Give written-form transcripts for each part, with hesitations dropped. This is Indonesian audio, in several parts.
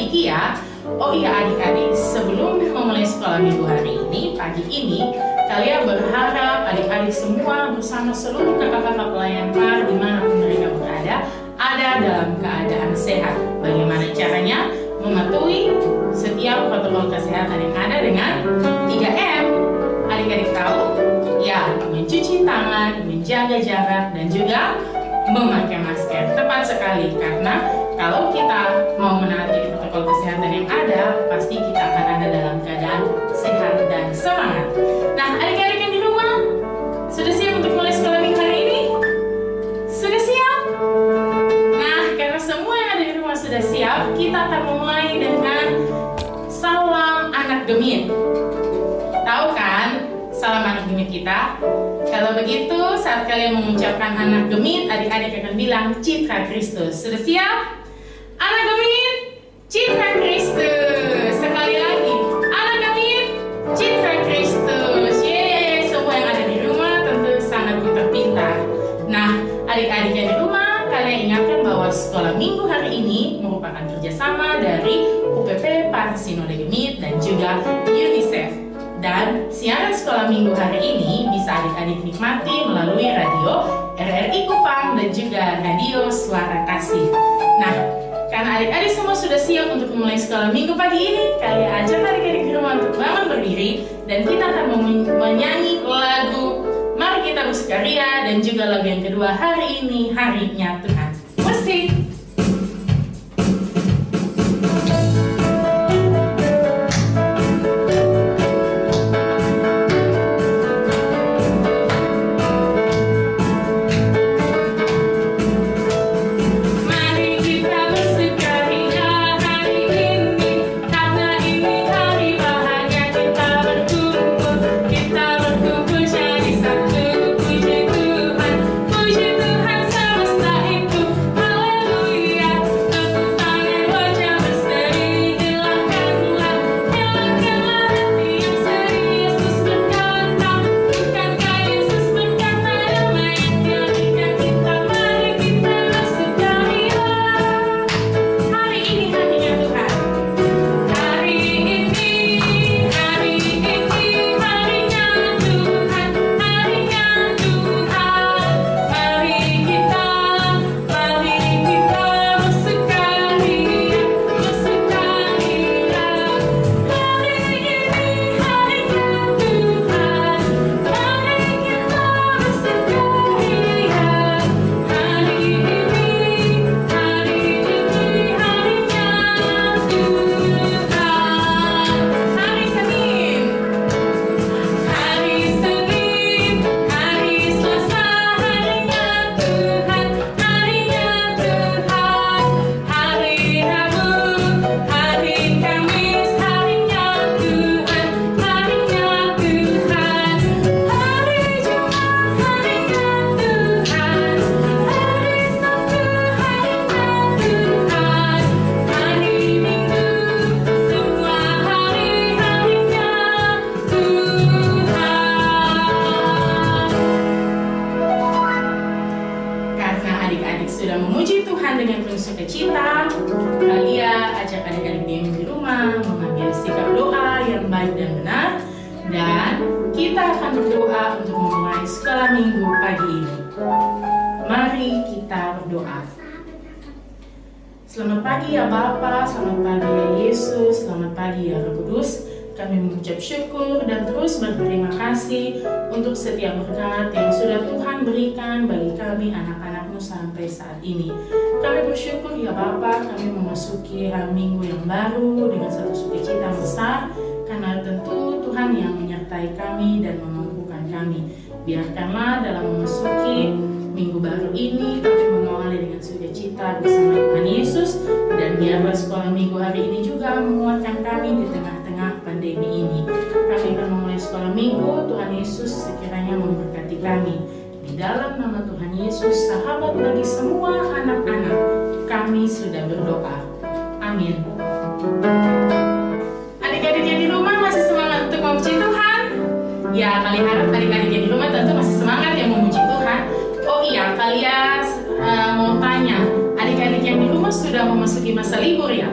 Niki ya. Oh iya adik-adik, sebelum memulai sekolah minggu hari ini, pagi ini, kalian berharap adik-adik semua bersama seluruh kakak-kakak pelayan PAR dimanapun mereka berada, ada dalam keadaan sehat. Bagaimana caranya? Mematuhi setiap protokol kesehatan yang ada dengan 3M. Adik-adik tahu? Ya, mencuci tangan, menjaga jarak, dan juga memakai masker. Tepat sekali, karena kalau kita mau menaati protokol kesehatan yang ada, pasti kita akan ada dalam keadaan sehat dan semangat. Nah, adik-adik yang di rumah, sudah siap untuk mulai sekolah minggu hari ini? Sudah siap? Nah, karena semua yang ada di rumah sudah siap, kita akan memulai dengan salam anak gemit. Tahu kan salam anak gemit kita? Kalau begitu, saat kalian mengucapkan anak gemit, adik-adik akan bilang Citra Kristus. Sudah siap? Anak gemit, Citra Kristus. Sekali lagi, anak gemit, Citra Kristus. Yeay, semua yang ada di rumah tentu sangat pintar-pintar. Nah, adik-adik yang di rumah, kalian ingatkan bahwa sekolah minggu hari ini merupakan kerjasama dari UPP PAR Sinode Gemit dan juga UNICEF. Dan siaran sekolah minggu hari ini bisa adik-adik nikmati melalui radio RRI Kupang dan juga radio Suara Kasih. Nah, karena adik-adik semua sudah siap untuk memulai sekolah minggu pagi ini, kalian ajak adik-adik di rumah untuk bangun berdiri dan kita akan menyanyi lagu Mari Kita Bersukaria dan juga lagu yang kedua, Hari Ini Harinya Tuhan. Musik. Selamat pagi ya Bapa, selamat pagi ya Yesus, selamat pagi ya Roh Kudus. Kami mengucap syukur dan terus berterima kasih untuk setiap berkat yang sudah Tuhan berikan bagi kami anak-anak-Mu sampai saat ini. Kami bersyukur ya Bapa, kami memasuki hari Minggu yang baru dengan satu sukacita besar, karena tentu Tuhan yang menyertai kami dan memampukan kami. Biarkanlah dalam memasuki Minggu baru ini kami mengawali dengan sukacita bersama Tuhan Yesus, dan biarlah sekolah minggu hari ini juga menguatkan kami di tengah-tengah pandemi ini. Kami akan memulai sekolah minggu, Tuhan Yesus sekiranya memberkati kami. Di dalam nama Tuhan Yesus, sahabat bagi semua anak-anak, kami sudah berdoa. Amin. Adik-adik yang di rumah masih semangat untuk memuji Tuhan? Ya, kali harap adik-adik yang di rumah tentu masih semangat yang memuji Tuhan. Oh iya, kalian mau tanya, adik-adik yang di rumah sudah memasuki masa libur ya?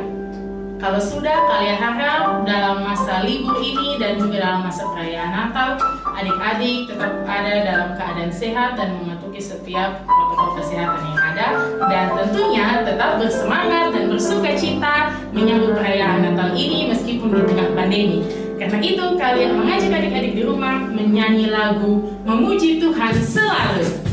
Kalau sudah, kalian harap dalam masa libur ini dan juga dalam masa perayaan Natal, adik-adik tetap ada dalam keadaan sehat dan mematuhi setiap protokol kesehatan yang ada, dan tentunya tetap bersemangat dan bersukacita menyambut perayaan Natal ini meskipun di tengah pandemi. Karena itu, kalian mengajak adik-adik di rumah menyanyi lagu Memuji Tuhan Selalu.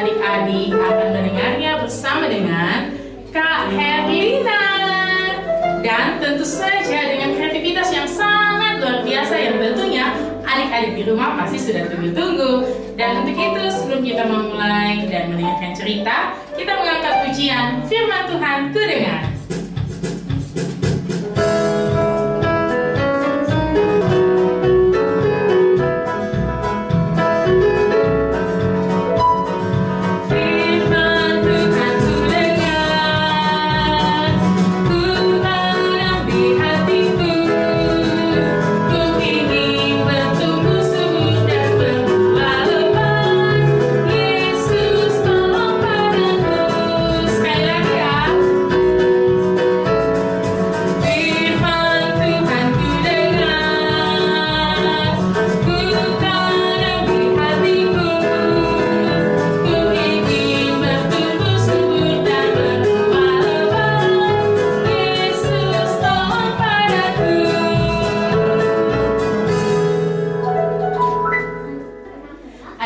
Adik-adik akan mendengarnya bersama dengan Kak Herlina, dan tentu saja dengan kreativitas yang sangat luar biasa yang tentunya adik-adik di rumah pasti sudah tunggu-tunggu. Dan untuk itu, sebelum kita memulai dan mendengarkan cerita, kita mengangkat pujian Firman Tuhan Ku Dengar.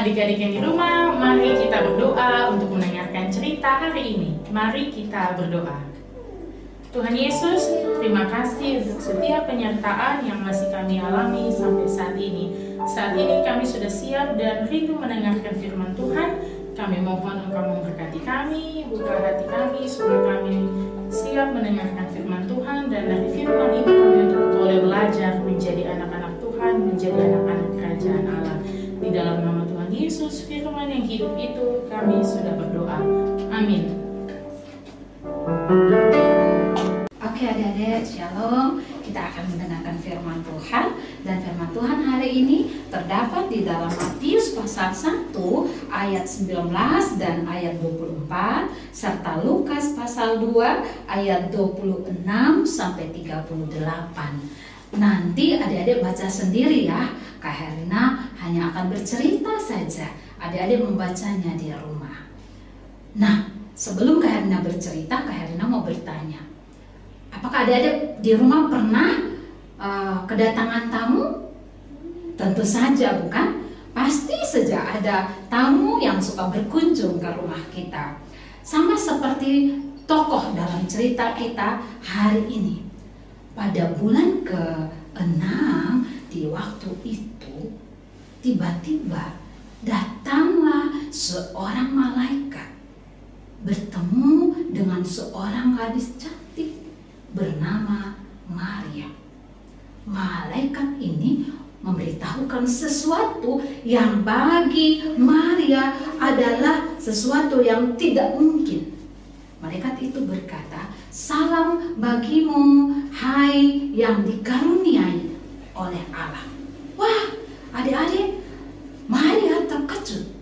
Adik-adik yang di rumah, mari kita berdoa untuk mendengarkan cerita hari ini. Mari kita berdoa. Tuhan Yesus, terima kasih untuk setiap penyertaan yang masih kami alami sampai saat ini. Saat ini kami sudah siap dan rindu mendengarkan firman Tuhan. Kami mohon Engkau memberkati kami, buka hati kami supaya kami siap mendengarkan firman Tuhan, dan dari firman ini kami untuk boleh belajar menjadi anak-anak Tuhan, menjadi anak-anak kerajaan Allah. Di dalam nama Tuhan Yesus, firman yang hidup itu, kami sudah berdoa. Amin. Oke adik-adik, shalom. Kita akan mendengarkan firman Tuhan. Dan firman Tuhan hari ini terdapat di dalam Matius pasal 1 ayat 19 dan ayat 24, serta Lukas pasal 2 ayat 26 sampai 38. Nanti adik-adik baca sendiri ya. Kak Herlina hanya akan bercerita saja. Adik-adik membacanya di rumah. Nah, sebelum Kak Herlina bercerita, Kak Herlina mau bertanya. Apakah adik-adik di rumah pernah kedatangan tamu? Tentu saja, bukan? Pasti saja ada tamu yang suka berkunjung ke rumah kita. Sama seperti tokoh dalam cerita kita hari ini. Pada bulan ke-6 di waktu itu, tiba-tiba datanglah seorang malaikat bertemu dengan seorang gadis cantik bernama Maria. Malaikat ini memberitahukan sesuatu yang bagi Maria adalah sesuatu yang tidak mungkin. Malaikat itu berkata, "Salam bagimu, hai yang dikaruniai oleh Allah." Wah, adik-adik, Maria terkejut.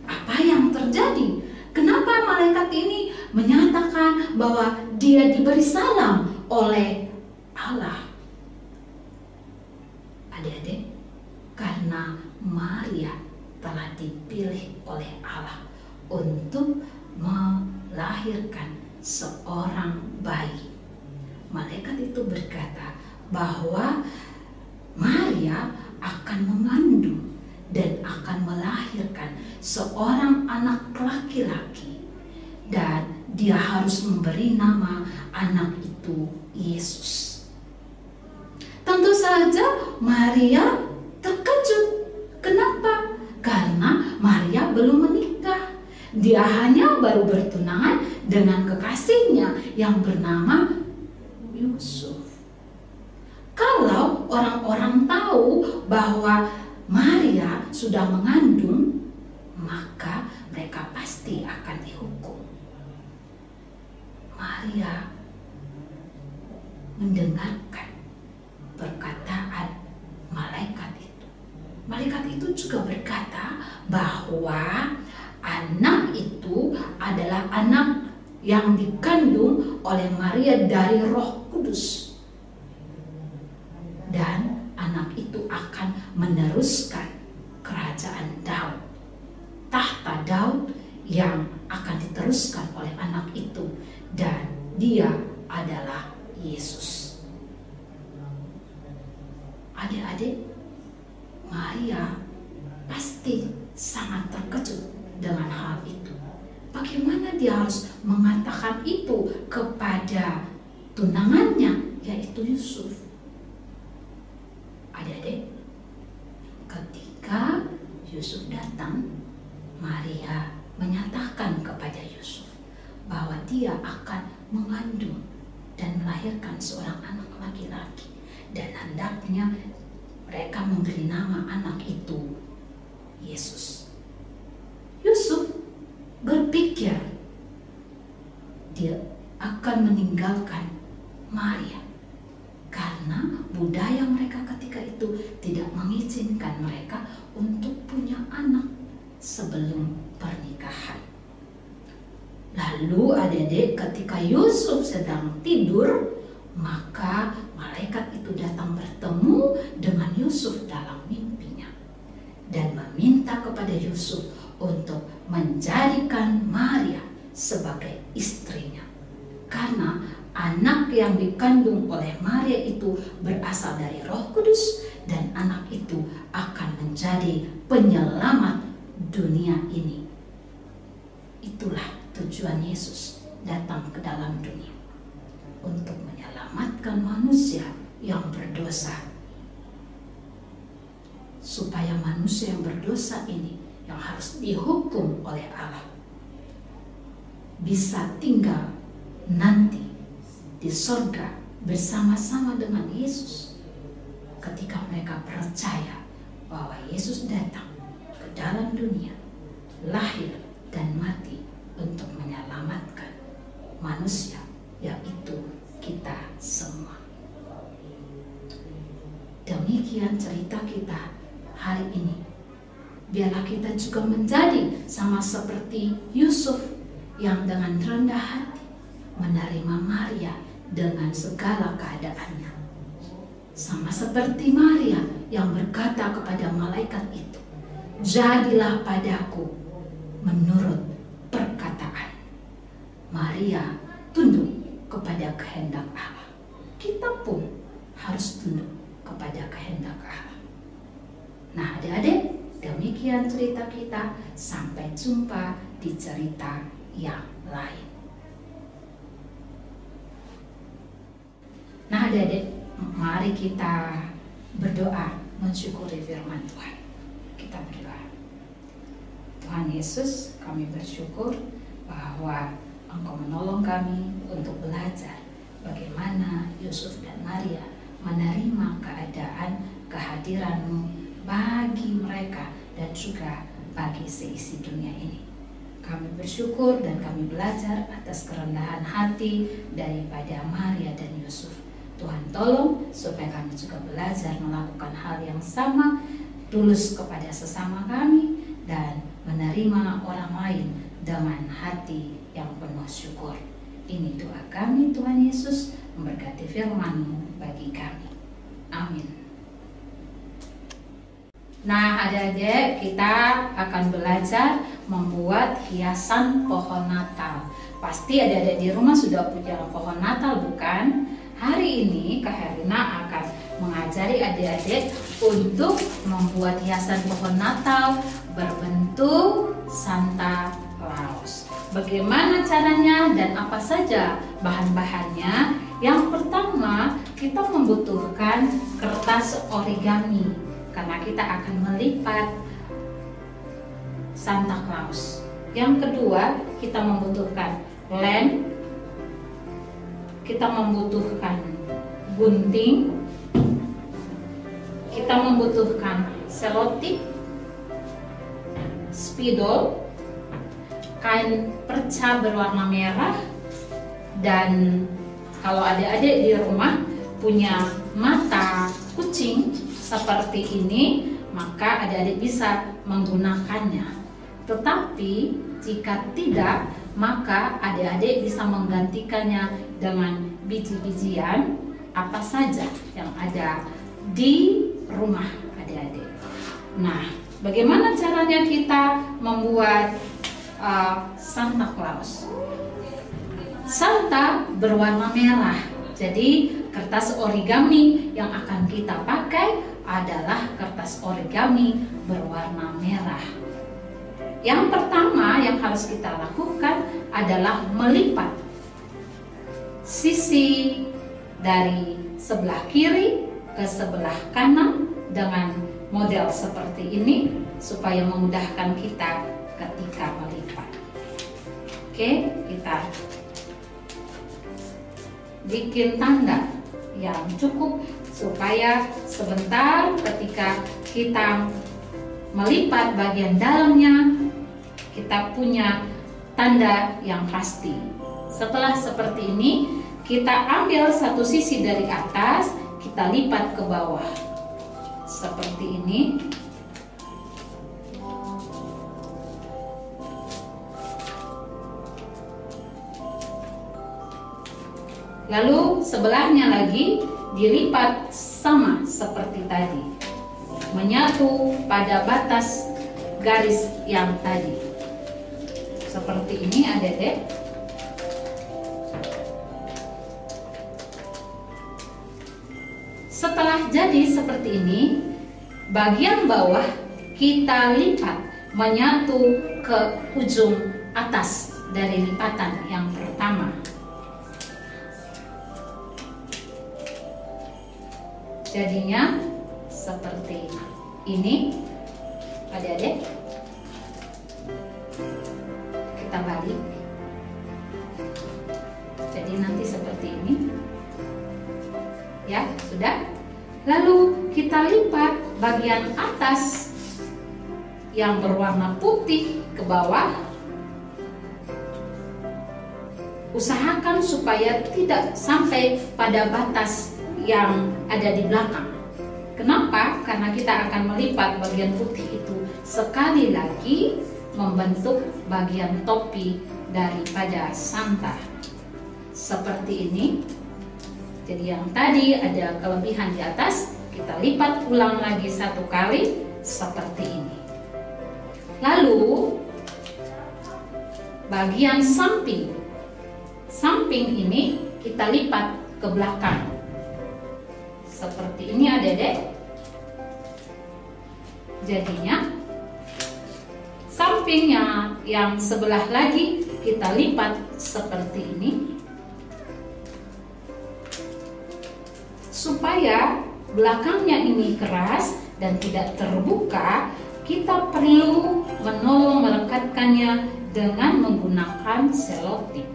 Apa yang terjadi? Kenapa malaikat ini menyatakan bahwa dia diberi salam oleh Allah? Adik-adik, karena Maria telah dipilih oleh Allah untuk melahirkan seorang bayi. Malaikat itu berkata bahwa Maria akan mengandung dan akan melahirkan seorang anak laki-laki, dan dia harus memberi nama anak itu Yesus. Tentu saja Maria terkejut. Kenapa? Karena Maria belum menikah. Dia hanya baru bertunangan dengan kekasihnya yang bernama Yusuf. Kalau orang-orang tahu bahwa Maria sudah mengandung, maka mereka pasti akan dihukum. Maria mendengarkan perkataan malaikat itu. Malaikat itu juga berkata bahwa anak itu adalah anak yang dikandung oleh Maria dari Roh Kudus. Dan anak itu akan meneruskan kerajaan Daud. Tahta Daud yang akan diteruskan oleh anak itu, dan dia adalah Yesus. Adik-adik, Maria pasti sangat terkejut dengan hal itu. Bagaimana dia harus mengatakan itu kepada tunangannya, yaitu Yusuf? Adik-adik, ketika Yusuf datang, Maria menyatakan kepada Yusuf bahwa dia akan mengandung dan melahirkan seorang anak laki-laki, dan hendaknya mereka memberi nama anak itu Yesus. Yusuf berpikir dia akan meninggalkan Maria karena budaya mereka ketika itu tidak mengizinkan mereka untuk punya anak sebelum pernikahan. Lalu adik-adik, ketika Yusuf sedang tidur, maka malaikat itu datang bertemu dengan Yusuf dalam mimpinya dan meminta kepada Yusuf untuk menjadikan Maria sebagai istrinya, karena anak yang dikandung oleh Maria itu berasal dari Roh Kudus, dan anak itu akan menjadi penyelamat dunia ini. Itulah tujuan Yesus datang ke dalam dunia, untuk menyelamatkan manusia yang berdosa, supaya manusia yang berdosa ini, yang harus dihukum oleh Allah, bisa tinggal nanti di surga bersama-sama dengan Yesus, ketika mereka percaya bahwa Yesus datang ke dalam dunia, lahir dan mati untuk menyelamatkan manusia, yaitu kita semua. Demikian cerita kita hari ini. Biarlah kita juga menjadi sama seperti Yusuf yang dengan rendah hati menerima Maria dengan segala keadaannya. Sama seperti Maria yang berkata kepada malaikat itu, "Jadilah padaku menurut perkataan." Maria tunduk kepada kehendak Allah. Kita pun harus tunduk kepada kehendak Allah. Nah, adik-adik, demikian cerita kita. Sampai jumpa di cerita yang lain. Nah, adik-adik, mari kita berdoa mensyukuri firman Tuhan. Kita berdoa. Tuhan Yesus, kami bersyukur bahwa Engkau menolong kami untuk belajar bagaimana Yusuf dan Maria menerima keadaan kehadiran-Mu bagi mereka dan juga bagi seisi dunia ini. Kami bersyukur dan kami belajar atas kerendahan hati daripada Maria dan Yusuf. Tuhan tolong supaya kami juga belajar melakukan hal yang sama, tulus kepada sesama kami, dan menerima orang lain dengan hati yang penuh syukur. Ini doa kami, Tuhan Yesus, memberkati firman-Mu bagi kami. Amin. Nah, adik-adik, kita akan belajar membuat hiasan pohon Natal. Pasti adik-adik di rumah sudah punya pohon Natal, bukan? Hari ini Kak Herlina akan mengajari adik-adik untuk membuat hiasan pohon Natal berbentuk Santa Claus. Bagaimana caranya dan apa saja bahan-bahannya? Yang pertama, kita membutuhkan kertas origami karena kita akan melipat Santa Claus. Yang kedua, kita membutuhkan lem, kita membutuhkan gunting, kita membutuhkan selotip, spidol, kain perca berwarna merah, dan kalau adik-adik di rumah punya mata kucing seperti ini, maka adik-adik bisa menggunakannya. Tetapi jika tidak, maka adik-adik bisa menggantikannya dengan biji-bijian apa saja yang ada di rumah adik-adik. Nah, bagaimana caranya kita membuat Santa Claus? Santa berwarna merah, jadi kertas origami yang akan kita pakai adalah kertas origami berwarna merah. Yang pertama yang harus kita lakukan adalah melipat sisi dari sebelah kiri ke sebelah kanan dengan model seperti ini supaya memudahkan kita ketika melipat. Oke, kita bikin tanda yang cukup supaya sebentar ketika kita melipat bagian dalamnya kita punya tanda yang pasti. Setelah seperti ini, kita ambil satu sisi dari atas, kita lipat ke bawah seperti ini. Lalu sebelahnya lagi dilipat sama seperti tadi, menyatu pada batas garis yang tadi. Seperti ini adik-adik. Setelah jadi seperti ini, bagian bawah kita lipat menyatu ke ujung atas dari lipatan yang pertama. Jadinya seperti ini adik-adik. Kita balik, jadi nanti seperti ini ya, sudah. Lalu kita lipat bagian atas yang berwarna putih ke bawah. Usahakan supaya tidak sampai pada batas yang ada di belakang. Kenapa? Karena kita akan melipat bagian putih itu sekali lagi membentuk bagian topi daripada Santa. Seperti ini. Jadi yang tadi ada kelebihan di atas, kita lipat ulang lagi satu kali seperti ini. Lalu bagian samping ini kita lipat ke belakang. Seperti ini adik-adik. Jadinya sampingnya yang sebelah lagi kita lipat seperti ini. Supaya belakangnya ini keras dan tidak terbuka, kita perlu menolong melekatkannya dengan menggunakan selotip.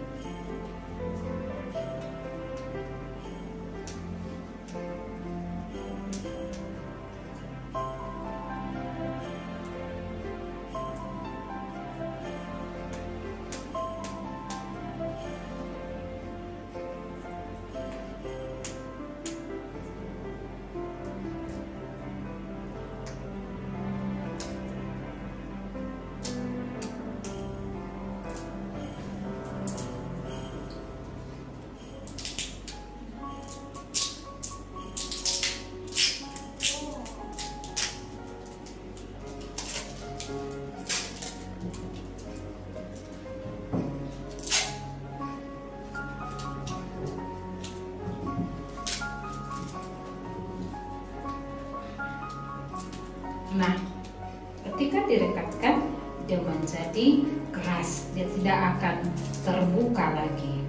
keras, dia tidak akan terbuka lagi.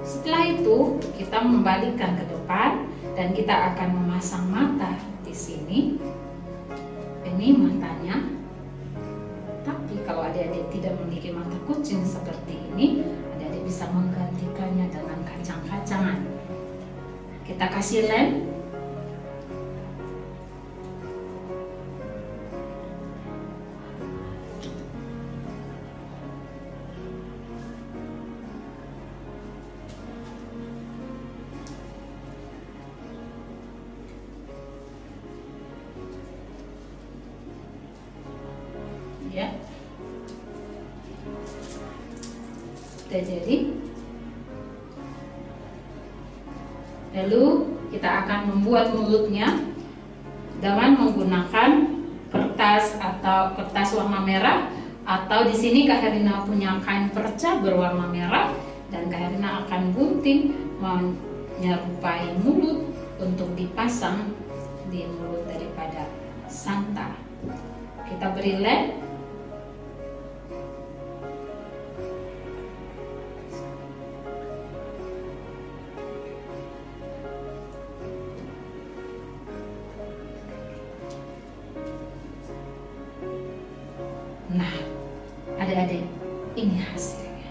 Setelah itu kita membalikkan ke depan dan kita akan memasang mata di sini. Ini matanya. Tapi kalau adik-adik tidak memiliki mata kucing seperti ini, adik-adik bisa menggantikannya dengan kacang-kacangan. Kita kasih lem. Ya, sudah jadi. Lalu kita akan membuat mulutnya dengan menggunakan kertas atau kertas warna merah, atau di sini Kak Herlina punya kain perca berwarna merah dan Kak Herlina akan gunting menyerupai mulut untuk dipasang di mulut daripada Santa. Kita beri lem. Nah, adik-adik, ini hasilnya.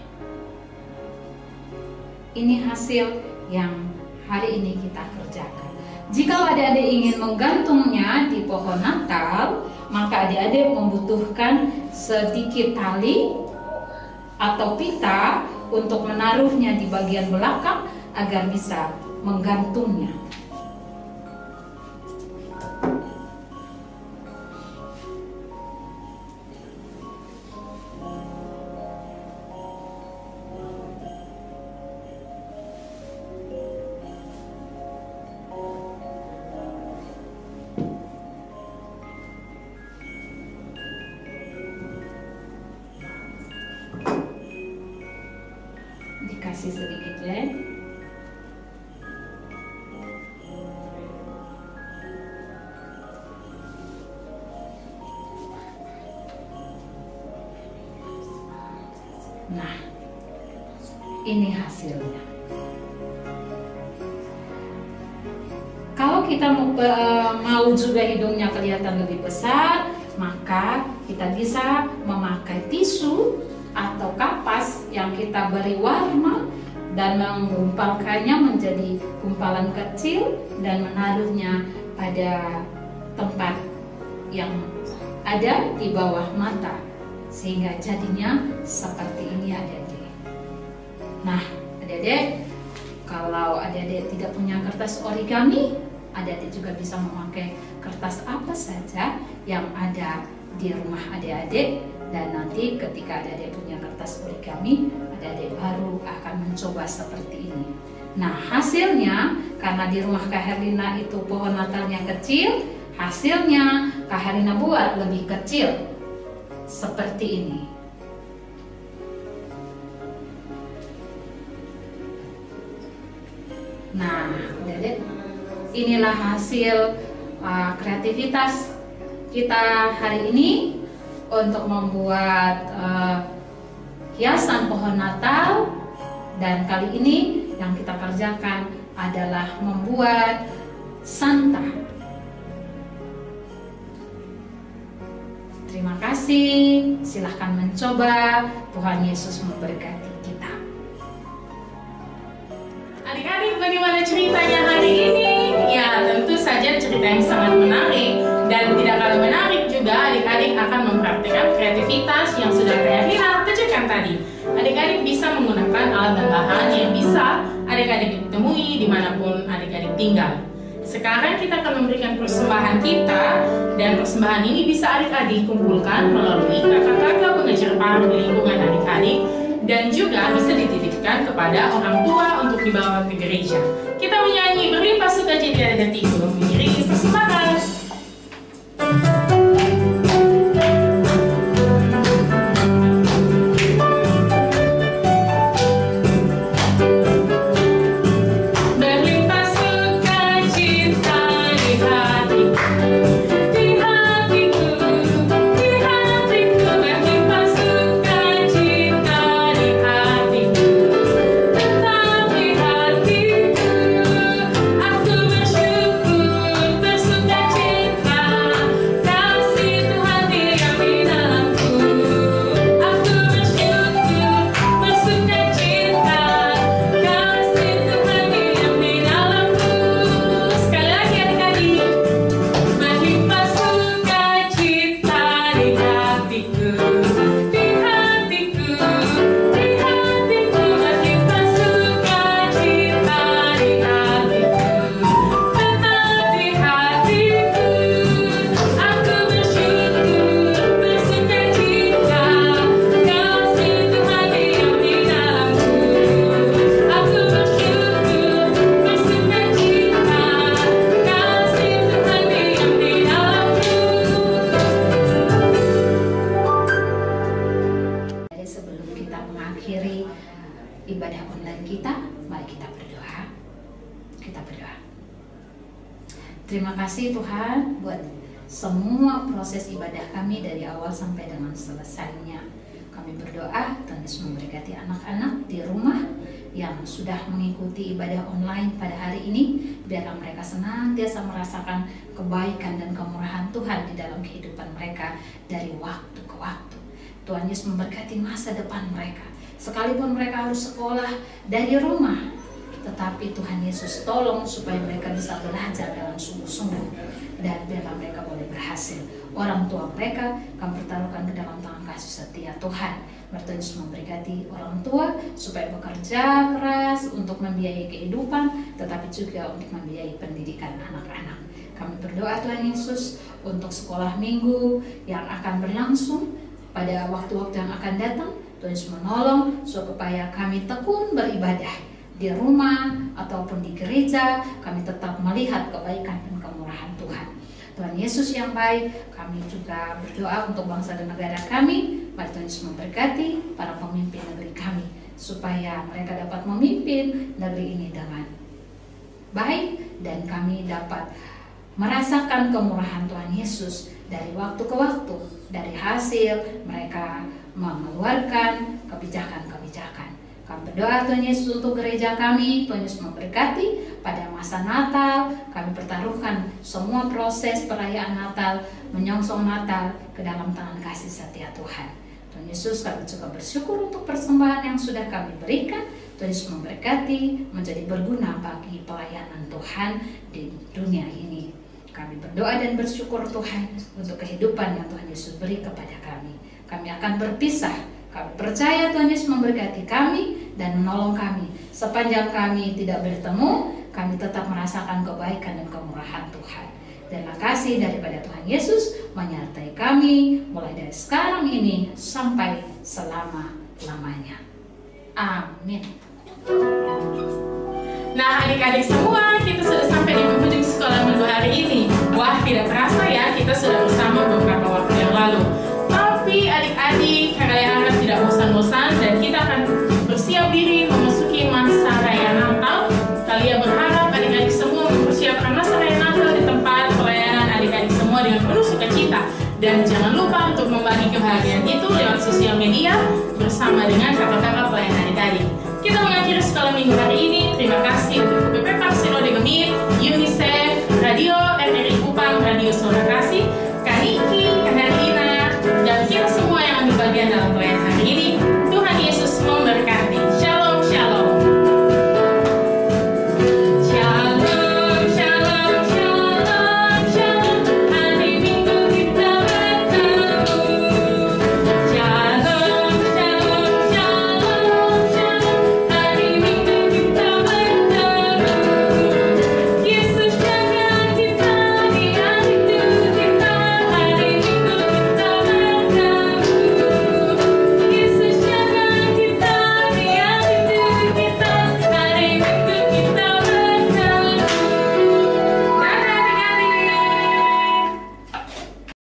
Ini hasil yang hari ini kita kerjakan. Jika adik-adik ingin menggantungnya di pohon Natal, maka adik-adik membutuhkan sedikit tali atau pita untuk menaruhnya di bagian belakang agar bisa menggantungnya. Dikasih sedikit lem. Nah, ini hasilnya. Kalau kita mau juga hidungnya kelihatan lebih besar, maka kita bisa memakai tisu atau kapas yang kita beri warna dan menggumpalkannya menjadi gumpalan kecil dan menaruhnya pada tempat yang ada di bawah mata sehingga jadinya seperti ini adik-adik. Nah, adik-adik, kalau adik-adik tidak punya kertas origami, adik-adik juga bisa memakai kertas apa saja yang ada di rumah adik-adik. Dan nanti ketika adik-adik punya kertas origami, adik-adik baru akan mencoba seperti ini. Nah, hasilnya karena di rumah Kak Herlina itu pohon Natalnya kecil, hasilnya Kak Herlina buat lebih kecil seperti ini. Nah, adik-adik, inilah hasil kreativitas kita hari ini untuk membuat hiasan pohon Natal. Dan kali ini yang kita kerjakan adalah membuat Santa. Terima kasih, silahkan mencoba. Tuhan Yesus memberkati kita. Adik-adik, bagaimana ceritanya hari ini? Ya, tentu saja cerita yang sangat menarik. Dan tidak kalah menarik juga, adik-adik akan mempraktikkan kreativitas yang sudah Kak Herlina tunjukkan tadi. Adik-adik bisa menggunakan alat dan bahan yang bisa adik-adik temui dimanapun adik-adik tinggal. Sekarang kita akan memberikan persembahan kita, dan persembahan ini bisa adik-adik kumpulkan melalui kakak-kakak pengajar paruh di lingkungan adik-adik, dan juga bisa dititipkan kepada orang tua untuk dibawa ke gereja. Kita menyanyi berlimpah sukacita dan hatiku mengiringi persembahan. Di hatiku berlimpah sukacita. mengakhiri ibadah online kita, mari kita berdoa. Kita berdoa. Terima kasih Tuhan buat semua proses ibadah kami dari awal sampai dengan selesainya. Kami berdoa Tuhan Yesus memberkati anak-anak di rumah yang sudah mengikuti ibadah online pada hari ini. Biarlah mereka senantiasa merasakan kebaikan dan kemurahan Tuhan di dalam kehidupan mereka dari waktu ke waktu. Tuhan Yesus memberkati masa depan mereka. Sekalipun mereka harus sekolah dari rumah, tetapi Tuhan Yesus tolong supaya mereka bisa belajar dengan sungguh-sungguh, dan biarlah mereka boleh berhasil. Orang tua mereka kami pertaruhkan ke dalam tangan kasih setia Tuhan. Tuhan Yesus memberkati orang tua supaya bekerja keras untuk membiayai kehidupan, tetapi juga untuk membiayai pendidikan anak-anak. Kami berdoa Tuhan Yesus untuk sekolah minggu yang akan berlangsung pada waktu-waktu yang akan datang. Tuhan Yesus menolong supaya kami tekun beribadah di rumah ataupun di gereja. Kami tetap melihat kebaikan dan kemurahan Tuhan. Tuhan Yesus yang baik, kami juga berdoa untuk bangsa dan negara kami. Mari Tuhan Yesus memberkati para pemimpin negeri kami, supaya mereka dapat memimpin negeri ini dengan baik, dan kami dapat merasakan kemurahan Tuhan Yesus dari waktu ke waktu, dari hasil mereka mengeluarkan kebijakan-kebijakan. Kami berdoa Tuhan Yesus untuk gereja kami. Tuhan Yesus memberkati pada masa Natal. Kami pertaruhkan semua proses perayaan Natal, menyongsong Natal ke dalam tangan kasih setia Tuhan. Tuhan Yesus, kami juga bersyukur untuk persembahan yang sudah kami berikan. Tuhan Yesus memberkati, menjadi berguna bagi pelayanan Tuhan di dunia ini. Kami berdoa dan bersyukur Tuhan untuk kehidupan yang Tuhan Yesus beri kepada kami. Kami akan berpisah. Kami percaya Tuhan Yesus memberkati kami dan menolong kami. Sepanjang kami tidak bertemu, kami tetap merasakan kebaikan dan kemurahan Tuhan. Terima kasih daripada Tuhan Yesus menyertai kami mulai dari sekarang ini sampai selama-lamanya. Amin. Nah adik-adik semua, kita sudah sampai di penghujung sekolah minggu hari ini. Wah, tidak terasa ya, kita sudah bersama beberapa waktu yang lalu. Tapi adik-adik, kalian harap tidak bosan-bosan, dan kita akan bersiap diri memasuki masa raya Natal. Kalian berharap adik-adik semua mempersiapkan masa raya Natal di tempat pelayanan adik-adik semua dengan penuh sukacita. Dan jangan lupa untuk membagi kebahagiaan itu lewat sosial media bersama dengan kakak-kakak pelayan adik-adik. Kita mengakhiri sekolah minggu hari ini